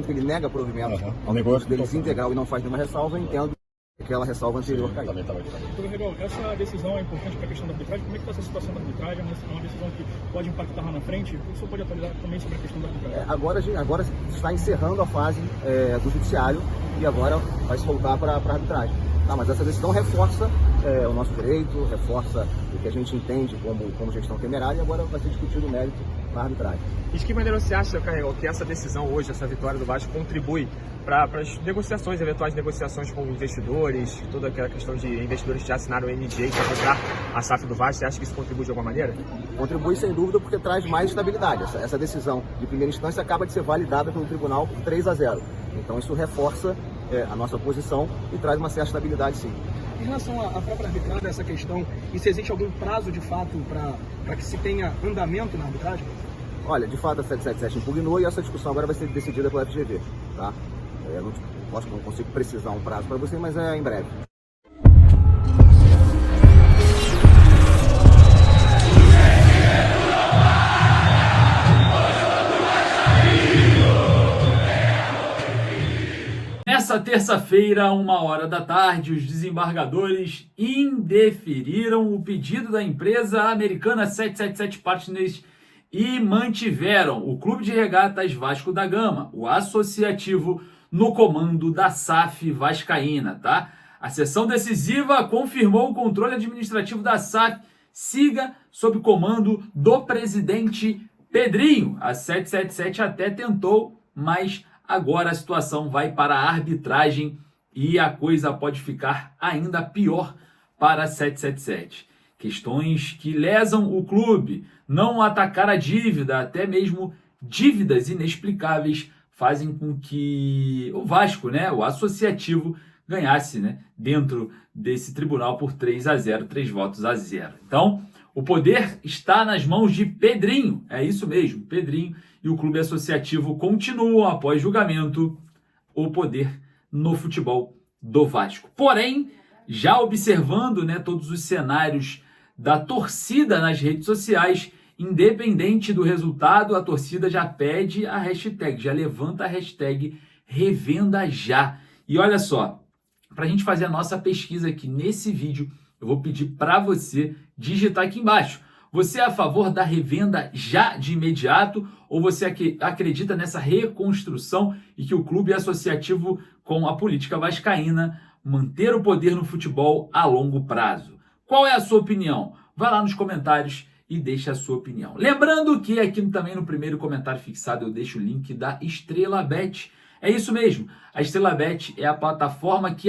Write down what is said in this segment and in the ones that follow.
que ele nega provimento ao negócio deles integral e não faz nenhuma ressalva, eu entendo que aquela ressalva anterior caiu. Doutor Regal, essa decisão é importante para a questão da arbitragem. Como é que está essa situação da arbitragem? É uma decisão que pode impactar lá na frente? O que o senhor pode atualizar também sobre a questão da arbitragem? Agora está encerrando a fase do judiciário e agora vai se voltar para a arbitragem. Mas essa decisão reforça o nosso direito, reforça o que a gente entende como gestão temerária, e agora vai ser discutido o mérito na arbitragem. E de que maneira você acha, Carregal, que essa decisão hoje, essa vitória do Vasco, contribui para as negociações, eventuais negociações com investidores, toda aquela questão de investidores que já assinaram o NDA para comprar a SAF do Vasco? Você acha que isso contribui de alguma maneira? Contribui sem dúvida, porque traz mais estabilidade. Essa decisão de primeira instância acaba de ser validada pelo tribunal por 3-0. Então isso reforça a nossa posição e traz uma certa estabilidade, sim. Em relação à própria arbitragem, essa questão, e se existe algum prazo de fato para que se tenha andamento na arbitragem? Olha, de fato a 777 impugnou e essa discussão agora vai ser decidida pela FGV, tá? Eu não consigo precisar um prazo para você, mas é em breve. Nessa terça-feira, 13h, os desembargadores indeferiram o pedido da empresa americana 777 Partners e mantiveram o Clube de Regatas Vasco da Gama, o associativo, no comando da SAF vascaína, tá? A sessão decisiva confirmou o controle administrativo da SAF siga sob comando do presidente Pedrinho. A 777 até tentou, mas agora a situação vai para a arbitragem e a coisa pode ficar ainda pior para a 777. Questões que lesam o clube, não atacar a dívida, até mesmo dívidas inexplicáveis, fazem com que o Vasco, o associativo, ganhasse dentro desse tribunal por 3-0, 3 votos a 0. Então, o poder está nas mãos de Pedrinho, é isso mesmo, Pedrinho, e o clube associativo continuam, após julgamento, o poder no futebol do Vasco. Porém, já observando todos os cenários da torcida nas redes sociais, independente do resultado, a torcida já pede a hashtag, já levanta a hashtag Revenda Já. E olha só, para a gente fazer a nossa pesquisa aqui nesse vídeo, eu vou pedir para você digitar aqui embaixo. Você é a favor da revenda já de imediato ou você acredita nessa reconstrução e que o clube associativo com a política vascaína manter o poder no futebol a longo prazo? Qual é a sua opinião? Vai lá nos comentários e deixe a sua opinião. Lembrando que aqui também no primeiro comentário fixado eu deixo o link da Estrela Bet. É isso mesmo, a Estrela Bet é a plataforma que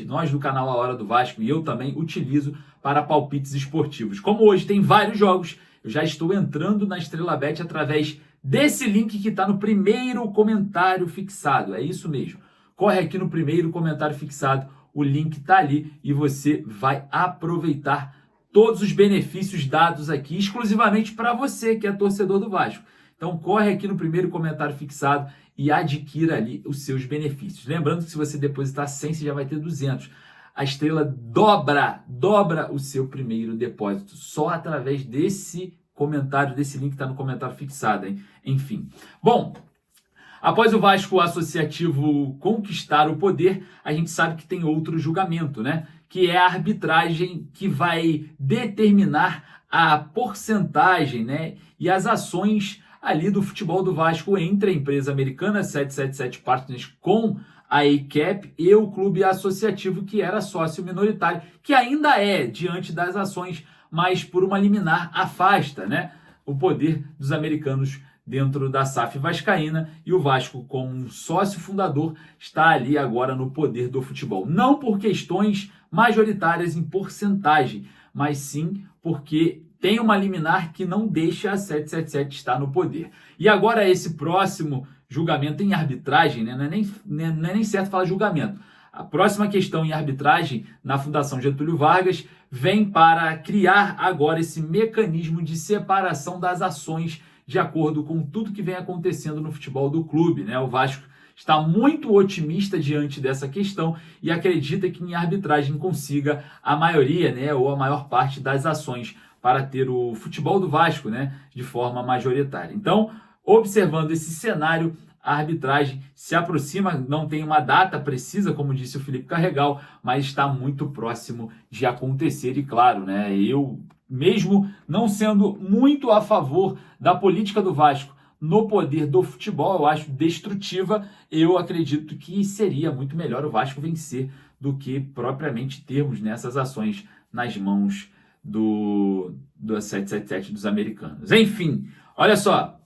nós do canal A Hora do Vasco e eu também utilizo para palpites esportivos. Como hoje tem vários jogos, eu já estou entrando na Estrela Bet através desse link que está no primeiro comentário fixado. É isso mesmo, corre aqui no primeiro comentário fixado, o link está ali e você vai aproveitar todos os benefícios dados aqui exclusivamente para você que é torcedor do Vasco. Então corre aqui no primeiro comentário fixado e adquira ali os seus benefícios. Lembrando que se você depositar 100, você já vai ter 200. A Estrela dobra o seu primeiro depósito só através desse comentário, desse link que está no comentário fixado, hein? Enfim. Bom, após o Vasco associativo conquistar o poder, a gente sabe que tem outro julgamento, que é a arbitragem que vai determinar a porcentagem, e as ações ali do futebol do Vasco entre a empresa americana 777 Partners com a ACAP e o clube associativo que era sócio minoritário, que ainda é diante das ações, mas por uma liminar afasta o poder dos americanos dentro da SAF vascaína e o Vasco, como um sócio fundador, está ali agora no poder do futebol. Não por questões majoritárias em porcentagem, mas sim porque tem uma liminar que não deixa a 777 estar no poder. E agora esse próximo julgamento em arbitragem, não é nem certo falar julgamento. A próxima questão em arbitragem na Fundação Getúlio Vargas vem para criar agora esse mecanismo de separação das ações de acordo com tudo que vem acontecendo no futebol do clube. O Vasco está muito otimista diante dessa questão e acredita que em arbitragem consiga a maioria, ou a maior parte das ações para ter o futebol do Vasco, de forma majoritária. Então, observando esse cenário, a arbitragem se aproxima, não tem uma data precisa, como disse o Felipe Carregal, mas está muito próximo de acontecer. E claro, né, eu, mesmo não sendo muito a favor da política do Vasco no poder do futebol, eu acho destrutiva, eu acredito que seria muito melhor o Vasco vencer do que propriamente termos nessas ações nas mãos do 777 dos americanos. Enfim, olha só,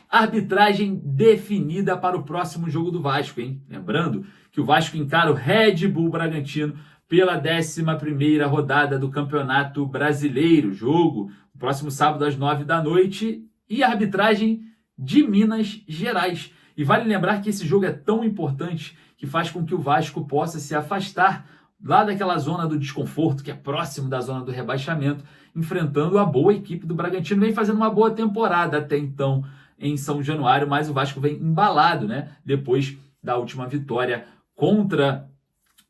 arbitragem definida para o próximo jogo do Vasco, hein? Lembrando que o Vasco encara o Red Bull Bragantino pela 11ª rodada do Campeonato Brasileiro. Jogo no próximo sábado às 9 da noite e arbitragem de Minas Gerais. E vale lembrar que esse jogo é tão importante que faz com que o Vasco possa se afastar lá daquela zona do desconforto, que é próximo da zona do rebaixamento, enfrentando a boa equipe do Bragantino. Vem fazendo uma boa temporada até então em São Januário, mas o Vasco vem embalado, né? Depois da última vitória contra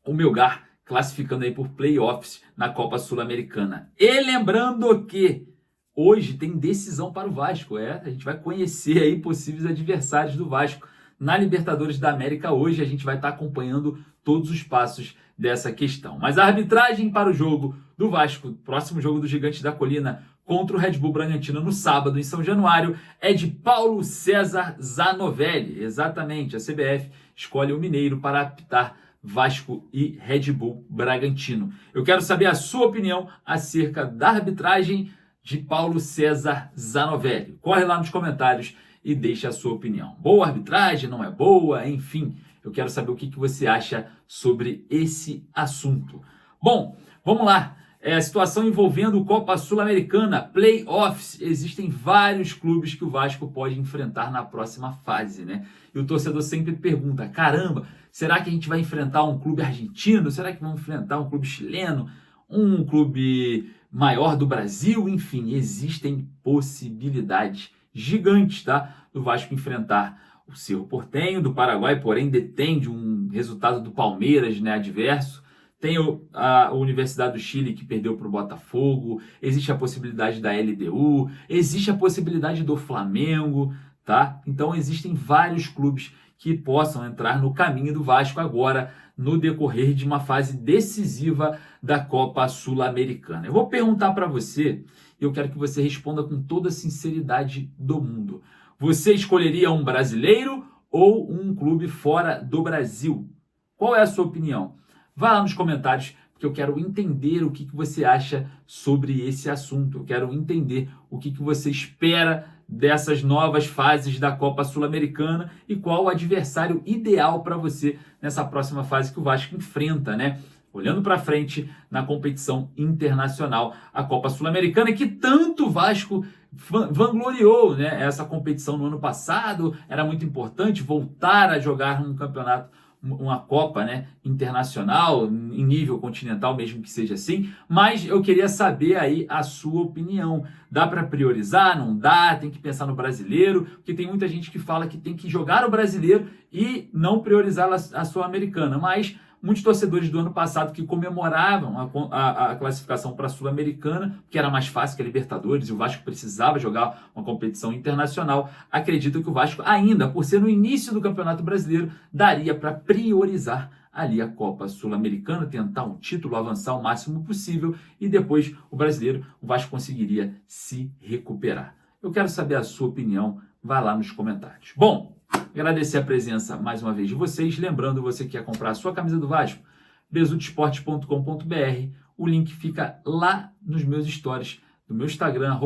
o Melgar, classificando aí por playoffs na Copa Sul-Americana. E lembrando que hoje tem decisão para o Vasco, a gente vai conhecer aí possíveis adversários do Vasco na Libertadores da América. Hoje a gente vai estar acompanhando todos os passos dessa questão. Mas a arbitragem para o jogo do Vasco, próximo jogo do Gigante da Colina contra o Red Bull Bragantino no sábado em São Januário, é de Paulo César Zanovelli. Exatamente, a CBF escolhe o mineiro para apitar Vasco e Red Bull Bragantino. Eu quero saber a sua opinião acerca da arbitragem de Paulo César Zanovelli. Corre lá nos comentários e deixe a sua opinião. Boa arbitragem, não é boa? Enfim, eu quero saber o que você acha sobre esse assunto. Bom, vamos lá. A situação envolvendo Copa Sul-Americana, playoffs. Existem vários clubes que o Vasco pode enfrentar na próxima fase, né? E o torcedor sempre pergunta, caramba, será que a gente vai enfrentar um clube argentino? Será que vamos enfrentar um clube chileno? Um clube maior do Brasil? Enfim, existem possibilidades gigantes, tá? Do Vasco enfrentar o Cerro Porteño do Paraguai, porém detém de um resultado do Palmeiras, né, adverso. Tem a Universidade do Chile, que perdeu para o Botafogo. Existe a possibilidade da LDU. Existe a possibilidade do Flamengo, tá? Então existem vários clubes que possam entrar no caminho do Vasco agora, no decorrer de uma fase decisiva da Copa Sul-Americana. Eu vou perguntar para você, e eu quero que você responda com toda a sinceridade do mundo. Você escolheria um brasileiro ou um clube fora do Brasil? Qual é a sua opinião? Vá lá nos comentários, porque eu quero entender o que você acha sobre esse assunto. Eu quero entender o que você espera dessas novas fases da Copa Sul-Americana e qual o adversário ideal para você nessa próxima fase que o Vasco enfrenta, né? Olhando para frente na competição internacional, a Copa Sul-Americana, que tanto o Vasco vangloriou, né? Essa competição no ano passado, era muito importante voltar a jogar um campeonato, uma Copa, né, internacional, em nível continental, mesmo que seja assim, mas eu queria saber aí a sua opinião. Dá para priorizar? Não dá? Tem que pensar no brasileiro? Porque tem muita gente que fala que tem que jogar o brasileiro e não priorizar a Sul-Americana, mas muitos torcedores do ano passado que comemoravam a classificação para a Sul-Americana, que era mais fácil que a Libertadores, e o Vasco precisava jogar uma competição internacional, acreditam que o Vasco ainda, por ser no início do Campeonato Brasileiro, daria para priorizar ali a Copa Sul-Americana, tentar um título, avançar o máximo possível, e depois o brasileiro, o Vasco conseguiria se recuperar. Eu quero saber a sua opinião, vai lá nos comentários. Bom, agradecer a presença mais uma vez de vocês. Lembrando, você que quer comprar a sua camisa do Vasco, besudesportes.com.br. O link fica lá nos meus stories do meu Instagram,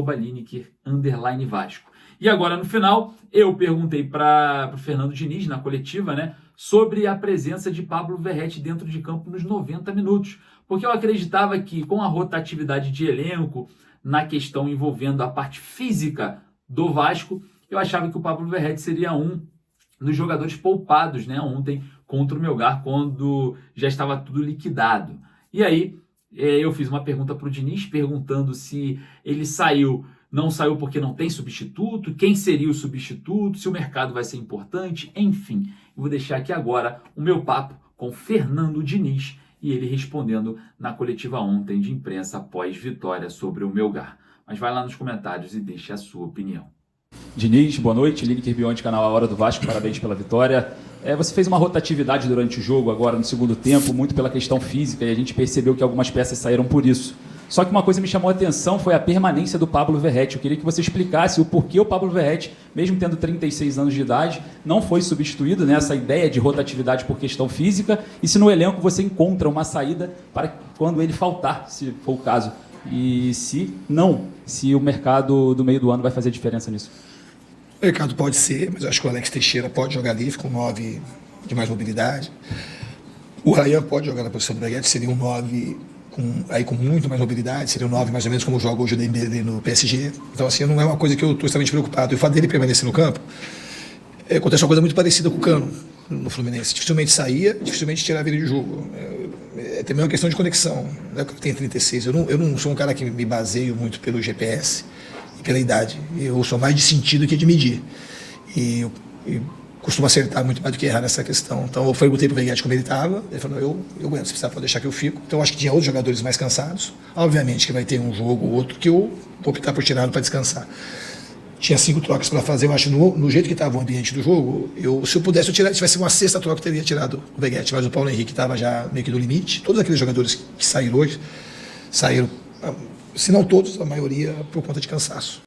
@Lineker_Vasco. E agora, no final, eu perguntei para o Fernando Diniz, na coletiva, né, sobre a presença de Pablo Verratti dentro de campo nos 90 minutos. Porque eu acreditava que, com a rotatividade de elenco, na questão envolvendo a parte física do Vasco, eu achava que o Pablo Verratti seria um dos jogadores poupados, né, ontem contra o Melgar, quando já estava tudo liquidado. E aí eu fiz uma pergunta para o Diniz, perguntando se ele não saiu porque não tem substituto, quem seria o substituto, se o mercado vai ser importante, enfim. Eu vou deixar aqui agora o meu papo com Fernando Diniz e ele respondendo na coletiva ontem de imprensa após vitória sobre o Melgar. Mas vai lá nos comentários e deixe a sua opinião. Diniz, boa noite. Lineker Bionde, canal A Hora do Vasco, parabéns pela vitória. Você fez uma rotatividade durante o jogo, agora no segundo tempo, muito pela questão física, e a gente percebeu que algumas peças saíram por isso. Só que uma coisa me chamou a atenção foi a permanência do Pablo Verratti. Eu queria que você explicasse o porquê o Pablo Verratti, mesmo tendo 36 anos de idade, não foi substituído, né? Essa ideia de rotatividade por questão física, e se no elenco você encontra uma saída para quando ele faltar, se for o caso. E se não, se o mercado do meio do ano vai fazer diferença nisso. O mercado pode ser, mas eu acho que o Alex Teixeira pode jogar livre com 9 de mais mobilidade. O Ryan pode jogar na posição do Verratti, seria um 9 com muito mais mobilidade, seria um 9 mais ou menos como joga hoje o Dembélé no PSG. Então, assim, não é uma coisa que eu estou extremamente preocupado. E o fato dele permanecer no campo, acontece uma coisa muito parecida com o Cano no Fluminense. Dificilmente saía, dificilmente tirava ele de jogo. É também uma questão de conexão. Não é que eu tenho 36. Eu não sou um cara que me baseio muito pelo GPS e pela idade. Eu sou mais de sentido que de medir. E costumo acertar muito mais do que errar nessa questão. Então eu perguntei para o Verratti como ele estava, ele falou, eu aguento, se precisar pode deixar que eu fico. Então eu acho que tinha outros jogadores mais cansados, obviamente que vai ter um jogo ou outro que eu vou optar por tirá-lo para descansar. Tinha 5 trocas para fazer, eu acho, no jeito que estava o ambiente do jogo, se eu pudesse, se tivesse uma sexta troca, eu teria tirado o Verratti, mas o Paulo Henrique estava já meio que no limite. Todos aqueles jogadores que saíram hoje, saíram, se não todos, a maioria por conta de cansaço.